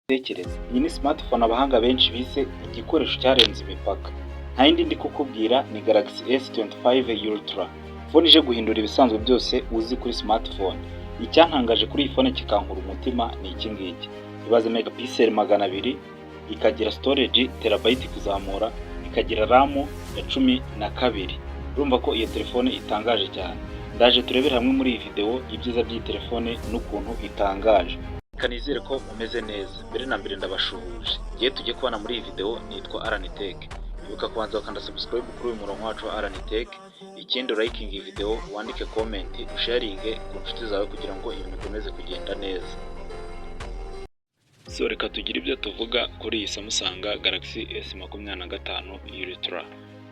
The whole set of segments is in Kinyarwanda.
Tekereza, iyi ni smartphone abahanga benshi bise igikoresho cyarenze imipaka. Nta yindi ndi kukubwira ni Galaxy S25 Ultra. Phone ije guhindura ibisanzwe byose uzi kuri smartphone. Icyantangaje kuri iyi phone kikankura umutima ni iki ngiki. Ibaze megapixel 200, ikagira storage terabyte kuzamura, ikagira RAM ya 12. Urumva ko iyo telefone itangaje cyane. Ndaje turebera hamwe muri iyi video ibyiza by'iyi telefone n'ukuntu itangaje. Kanizere ko umeze neza. Mbere na mbere ndabashuhuje. Ngiye tujye kubana muri iyi video nitwa Alan Tech. Ibuka kubanza wakanda subscribe kuri uyu murongo wacu wa Alan Tech. Ikindi liking iyi video, wandike comment, usharinge ku nshuti zawe kugira ngo ibintu bikomeze kugenda neza. So reka tugire ibyo tuvuga kuri iyi Samsung Galaxy S25 Ultra.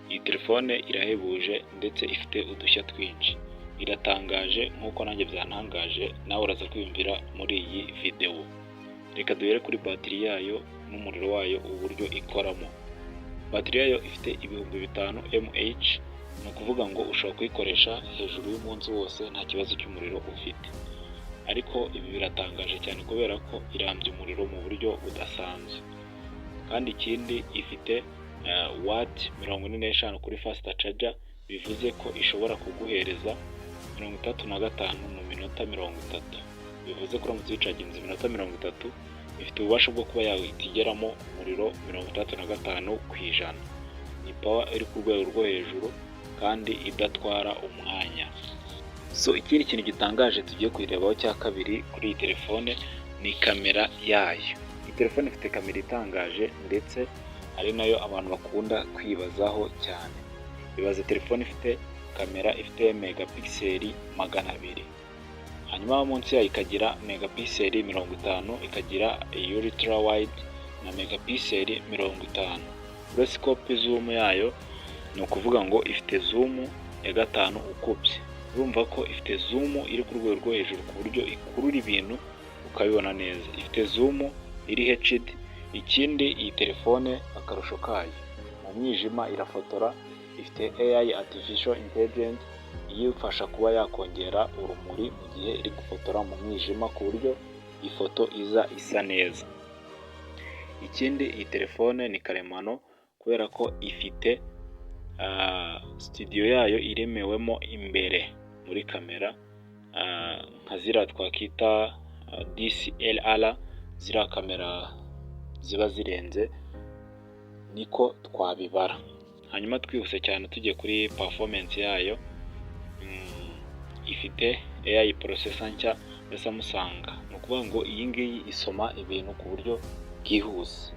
Iyi telefone irahebuje ndetse ifite udushya twinshi. Iratangaje nk'uko nanjye byantangaje, nawe uraza kwiyumvira muri iyi video. Reka duhere kuri batiri yayo n'umuriro wayo uburyo ikoramo. Batiri yayo ifite 5000 mAh, ni ukuvuga ngo ushobora kuyikoresha hejuru y'umunsi wose nta kibazo cy'umuriro ufite. Ariko ibi biratangaje cyane kubera ko irambye umuriro mu buryo budasanzwe. Kandi ikindi ifite watt 45 kuri fast charger, bivuze ko ishobora kuguhereza 35 mu minota 30. Bivuze ko uramutse uyicaginze iminota 30, ifite ububasha bwo kuba yawitigeramo umuriro 35%. Ni power iri ku rwego rwo hejuru kandi idatwara umwanya. So ikindi kintu gitangaje tugiye kuyirebaho cya kabiri kuri iyi telefone ni kamera yayo. Iyi telefone ifite kamera itangaje ndetse ari nayo abantu bakunda kwibazaho cyane. Bibaze telefone ifite kamera ifite megapixel 200. Hanyuma munsi yayo ikagira megapixel 50, ikagira ultra wide na megapixel 50. Kuri scope zoom yayo ni ukuvuga ngo ifite zoom ya 5 ukubye. Urumva ko ifite zoom iri ku rwego rwo hejuru ku buryo ikurura ibintu ukabibona neza. Ifite zoom iri HD. Ikindi iyi telefone akarusho kayo, mu mwijima irafotora. Ifite AI artificial intelligence iyifasha kuba yakongera urumuri mu gihe iri gufotora mu mwijima ku buryo ifoto iza isa neza. Ikindi iyi telefone ni karemano kubera ko ifite studio yayo iremewemo imbere muri kamera, nka ziriya twakita DSLR, ziriya kamera ziba zirenze, niko twabibara. Hanyuma twihuse cyane tujye kuri performance yayo. Ifite AI processor nshya ya Samsung. Ni ukuvuga ngo iyi ngiyi isoma ibintu ku buryo bwihuse.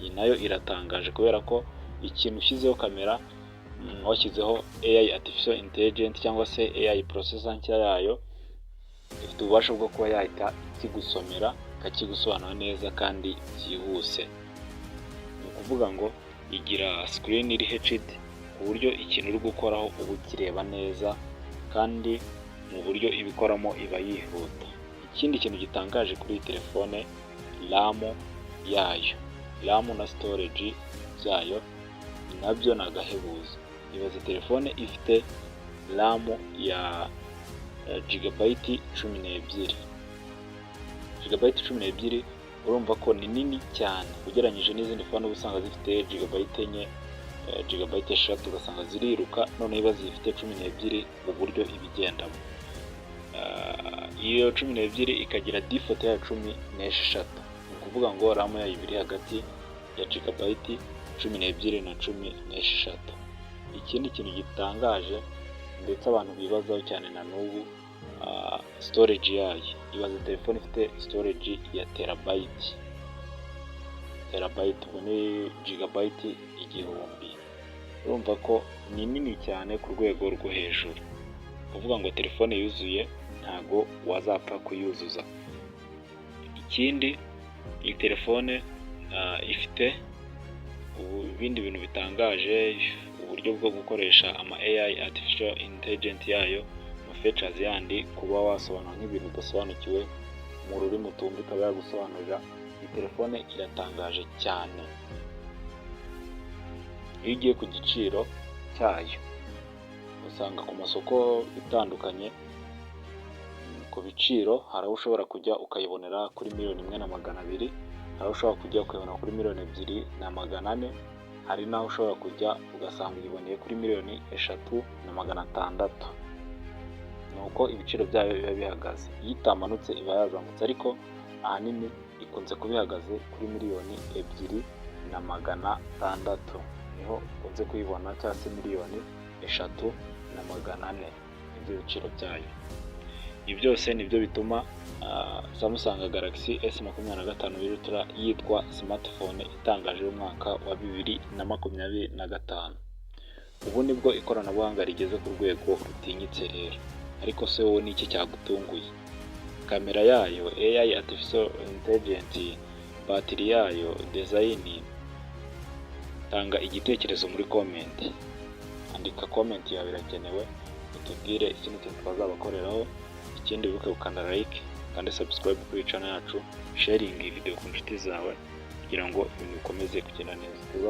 Iyi nayo iratangaje kubera ko ikintu ushyizeho kamera, washyizeho AI artificial intelligence cyangwa se AI processor nshya yayo, ifite ububasha bwo kuba yahita ikigusomera ikakigusobanura neza kandi byihuse. Ni ukuvuga ngo igira screen iri HD ku buryo ikintu uri gukoraho uba ukireba neza kandi mu buryo ibikoramo iba yihuta. Ikindi kintu gitangaje kuri iyi telefone, RAM yayo. RAM na storage zayo nabyo ni agahebuzo. Ibaze telefone ifite RAM ya gigabyte 12. Gigabyte 12 urumva ko ni nini cyane ugereranyije n'izindi phone usanga zifite gigabyte 4, gigabyte 6 ugasanga ziriruka. None ibaze ifite 12 mu buryo ibigendamo. Iyo 12 ikagira default ya 16. Ni ukuvuga ngo RAM yayo ibiri hagati ya gigabyte 12 na 16. Ikindi kintu gitangaje ndetse abantu bibazaho cyane na n'ubu, storage yayo. Ibaze telefone ifite storage ya terabyte. Ubwo ni gigabyte 1000. Urumva ko ni nini cyane ku rwego rwo hejuru. Kuvuga ngo telefone yuzuye ntago wazapfa kuyuzuza. Ikindi iyi telefone ifite ibindi bintu bitangaje, uburyo bwo gukoresha ama AI artificial intelligence yayo, ama features yandi, kuba wasobanura nk'ibintu udasobanukiwe mu rurimi utumva ikaba yagusobanurira. Iyi telefone iratangaje cyane. Iyo ugiye ku giciro cyayo usanga ku masoko bitandukanye, ku biciro hari aho ushobora kujya ukayibonera kuri 1,200,000, aho ushobora kujya ukayibona kuri miliyoni 2,400,000, hari n'aho ushobora kujya ugasanga uyiboneye kuri miliyoni 3,600,000. ni uko ibiciro byayo biba bihagaze. Iyo itamanutse iba yazamutse, ariko ahanini ikunze kuba ihagaze kuri miliyoni 2,600,000 niho ukunze kuyibona, cyangwa se miliyoni 3,400,000 ibyo biciro byayo. Ibi byose nibyo bituma Samsung Galaxy S25 Ultra yitwa smartphone itangaje y'umwaka wa 2025. Ubu nibwo ikoranabuhanga rigeze ku rwego rutinyitse rero. Ariko se wowe ni iki cyagutunguye? Kamera yayo, AI Artificial Intelligence, batiri yayo, design? Tanga igitekerezo muri comment. Andika comment yawe, birakenewe. Utubwire ikintu twazabakoreraho. Ikindi wibuke gukanda like kandi subscribe kuri channel yacu, sharing iyi video ku nshuti zawe kugira ngo ibintu bikomeze kugenda neza.